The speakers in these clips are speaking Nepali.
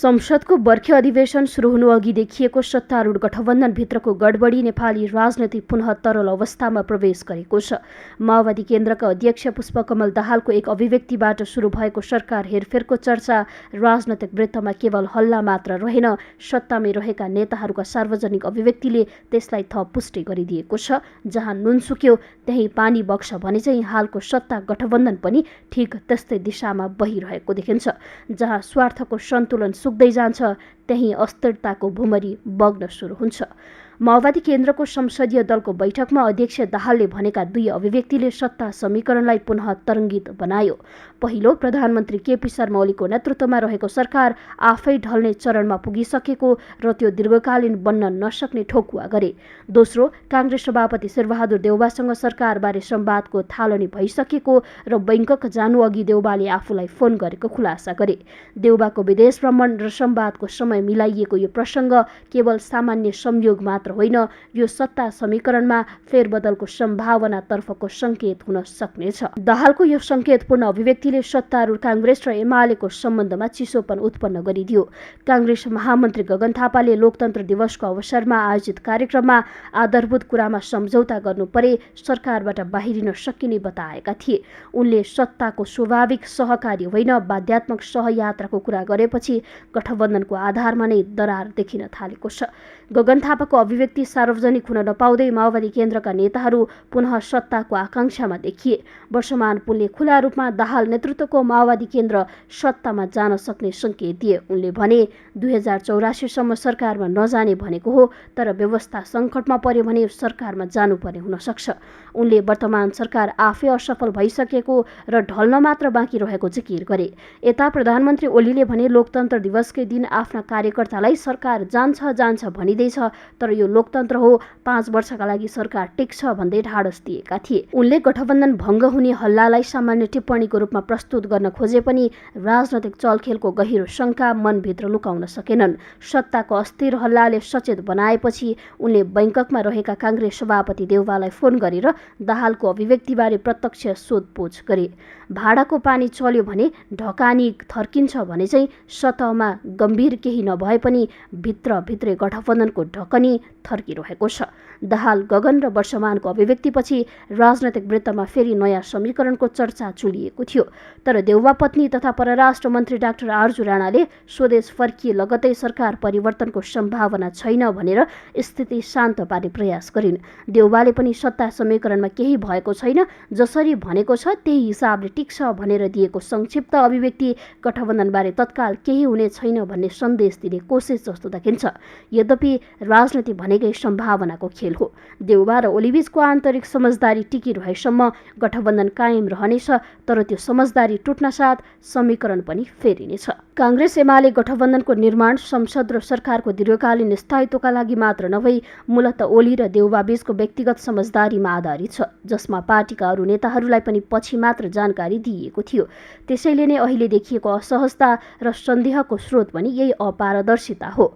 संसदको बर्खे अधिवेशन सुरु हुनु अघि देखिएको सत्तारूढ गठबन्धनभित्रको गडबडी नेपाली राजनीति पुनः तरल अवस्थामा प्रवेश गरेको छ। माओवादी केन्द्रका अध्यक्ष पुष्पकमल दाहालको एक अभिव्यक्तिबाट सुरु भएको सरकार हेरफेरको चर्चा राजनैतिक वृत्तमा केवल हल्ला मात्र रहेन, सत्तामै रहेका नेताहरूका सार्वजनिक अभिव्यक्तिले त्यसलाई थप पुष्टि गरिदिएको छ। जहाँ नुन सुक्यो त्यही पानी बग्छ भने चाहिँ हालको सत्ता गठबन्धन पनि ठिक त्यस्तै दिशामा बहिरहेको देखिन्छ। जहाँ स्वार्थको सन्तुलन सुक्दै जान्छ त्यही अस्थिरताको भुमरी बग्न सुरु हुन्छ। माओवादी केन्द्रको संसदीय दलको बैठकमा अध्यक्ष दाहालले भनेका दुई अभिव्यक्तिले सत्ता समीकरणलाई पुनः तरङ्गित बनायो। पहिलो, प्रधानमन्त्री केपी शर्मा ओलीको नेतृत्वमा रहेको सरकार आफै ढल्ने चरणमा पुगिसकेको र त्यो दीर्घकालीन बन्न नसक्ने ठोकुवा गरे। दोस्रो, काङ्ग्रेस सभापति शेरबहादुर देउवासँग सरकारबारे संवादको थालनी भइसकेको र बैङ्कक जानु अघि देउवाले आफूलाई फोन गरेको खुलासा गरे। देउवाको विदेश भ्रमण र संवादको समय मिलाइएको यो प्रसङ्ग केवल सामान्य संयोग मात्र होइन, यो सत्ता समीकरणमा फेरबदलको सम्भावनातर्फको सङ्केत हुन सक्नेछ। दाहालको यो सङ्केतपूर्ण अभिव्यक्तिले सत्तारूढ काङ्ग्रेस र एमालेको सम्बन्धमा चिसोपन उत्पन्न गरिदियो। काङ्ग्रेस महामन्त्री गगन थापाले लोकतन्त्र दिवसको अवसरमा आयोजित कार्यक्रममा आधारभूत कुरामा सम्झौता गर्नु परे सरकारबाट बाहिरिन सकिने बताएका थिए। उनले सत्ताको स्वाभाविक सहकारी होइन बाध्यात्मक सहयात्राको कुरा गरेपछि गठबन्धनको आधारमा नै दरार देखिन थालेको छ। गगन थापाको अभिव्यक्ति सार्वजनिक हुन नपाउँदै माओवादी केन्द्रका नेताहरू पुनः सत्ताको आकाङ्क्षामा देखिए। वर्षमान पुनले खुला रूपमा दाहाल नेतृत्वको माओवादी केन्द्र सत्तामा जान सक्ने सङ्केत दिए। उनले भने 2084 सम्म सरकारमा नजाने भनेको हो, तर व्यवस्था सङ्कटमा पर्यो भने सरकारमा जानुपर्ने हुन सक्छ। उनले वर्तमान सरकार आफै असफल भइसकेको र ढल्न मात्र बाँकी रहेको जिकिर गरे। यता प्रधानमन्त्री ओलीले भने लोकतन्त्र दिवसकै दिन आफ्ना कार्यकर्तालाई सरकार जान्छ भनिँदैछ, तर यो लोकतन्त्र हो, 5 वर्षका लागि सरकार टिक्छ भन्दै ढाडस दिएका थिए। उनले गठबन्धन भङ्ग हुने हल्लालाई सामान्य टिप्पणीको रूपमा प्रस्तुत गर्न खोजे पनि राजनैतिक चलखेलको गहिरो शङ्का मनभित्र लुकाउन सकेनन्। सत्ताको अस्थिर हल्लाले सचेत बनाएपछि उनले बैङ्ककमा रहेका काङ्ग्रेस सभापति देउवालाई फोन गरेर दाहालको अभिव्यक्तिबारे प्रत्यक्ष सोधपुछ गरे। भाडाको पानी चल्यो भने ढकानी थर्किन्छ भने चाहिँ सतहमा गम्भीर केही नभए पनि भित्रभित्रै गठबन्धनको ढकनी थर्किरहेको छ। दाहाल, गगन र वर्षमानको अभिव्यक्तिपछि राजनैतिक वृत्तमा फेरि नयाँ समीकरणको चर्चा चुलिएको थियो। तर देउवा पत्नी तथा परराष्ट्र मन्त्री डाक्टर आरजु राणाले स्वदेश फर्किए लगतै सरकार परिवर्तनको सम्भावना छैन भनेर स्थिति शान्त पार्ने प्रयास गरिन्। देउवाले पनि सत्ता समीकरणमा केही भएको छैन, जसरी भनेको छ त्यही हिसाबले टिक्छ भनेर दिएको संक्षिप्त अभिव्यक्ति गठबन्धनबारे तत्काल केही हुने छैन भन्ने सन्देश दिने कोसिस जस्तो देखिन्छ। यद्यपि राजनीति भनेकै सम्भावनाको खेल हो। देउवा र ओलीबीचको आन्तरिक समझदारी टिकिरहेसम्म गठबन्धन कायम रहनेछ, तर त्यो समझदारी टुट्न साथ समीकरण पनि फेरिनेछ। काङ्ग्रेस एमाले गठबन्धनको निर्माण संसद र सरकारको दीर्घकालीन स्थायित्वका लागि मात्र नभई मूलत ओली र देउवा बीचको व्यक्तिगत समझदारीमा आधारित छ, जसमा पार्टीका अरू नेताहरूलाई पनि पछि मात्र जानकारी दिइएको थियो। त्यसैले नै अहिले देखिएको असहजता र सन्देहको स्रोत पनि यही अपारदर्शिता हो।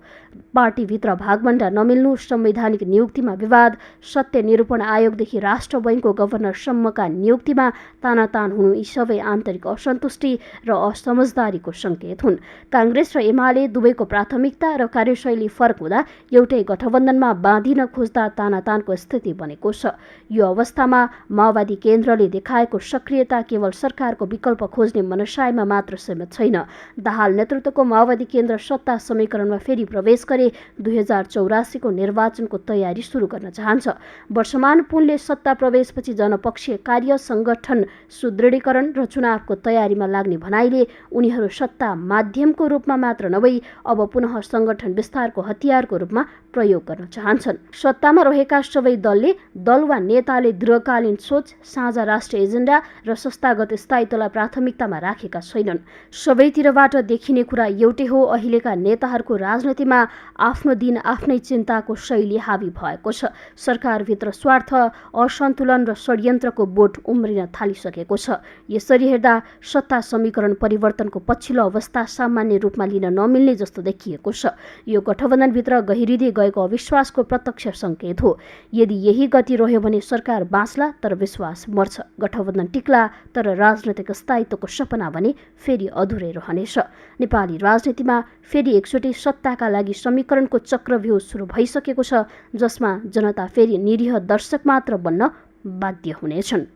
पार्टीभित्र भागभण्डा नमिल्नु, संवैधानिक नियुक्तिमा विवाद, सत्य निरूपण आयोगदेखि राष्ट्र बैङ्कको गभर्नरसम्मका नियुक्तिमा तानातान हुनु यी सबै आन्तरिक असन्तुष्टि र असमझदारीको सङ्केत हुन्। काङ्ग्रेस र एमाले दुवैको प्राथमिकता र कार्यशैली फरक हुँदा एउटै गठबन्धनमा बाँधिन खोज्दा तानातानको स्थिति बनेको छ। यो अवस्थामा माओवादी केन्द्रले देखाएको सक्रियता केवल सरकारको विकल्प खोज्ने मनसायमा मात्र सीमित छैन। दाहाल नेतृत्वको माओवादी केन्द्र सत्ता समीकरणमा फेरि प्रवेश गरे 2084 को निर्वाचनको तयारी सुरु गर्न चाहन्छ। वर्षमान पुनले सत्ता प्रवेशपछि जनपक्षीय कार्य, सङ्गठन सुदृढीकरण र चुनावको तयारीमा लाग्ने भनाइले उनीहरू सत्ता माध्यमको रूपमा मात्र नभई अब पुनः सङ्गठन विस्तारको हतियारको रूपमा प्रयोग गर्न चाहन्छन्। सत्तामा रहेका सबै दल वा नेताले दीर्घकालीन सोच, साझा राष्ट्रिय एजेन्डा र संस्थागत स्थायित्वलाई प्राथमिकतामा राखेका छैनन्। सबैतिरबाट देखिने कुरा एउटै हो, अहिलेका नेताहरूको राजनीतिमा आफ्नो दिन आफ्नै चिन्ताको शैली हावी भएको छ। सरकारभित्र स्वार्थ, असन्तुलन र षड्यन्त्रको बोट उम्रिन थालिसकेको छ। यसरी हेर्दा सत्ता समीकरण परिवर्तनको पछिल्लो अवस्था सामान्य रूपमा लिन नमिल्ने जस्तो देखिएको छ। यो गठबन्धनभित्र गहिरिँदै गएको अविश्वासको प्रत्यक्ष सङ्केत हो। यदि यही गति रह्यो भने सरकार बाँच्ला तर विश्वास मर्छ, गठबन्धन टिक्ला तर राजनैतिक स्थायित्वको सपना भने फेरि अधुरै रहनेछ। नेपाली राजनीतिमा फेरि एकचोटि सत्ताका लागि समीकरणको चक्रव्यूह सुरु भइसकेको छ, जसमा जनता फेरि निरीह दर्शक मात्र बन्न बाध्य हुनेछन्।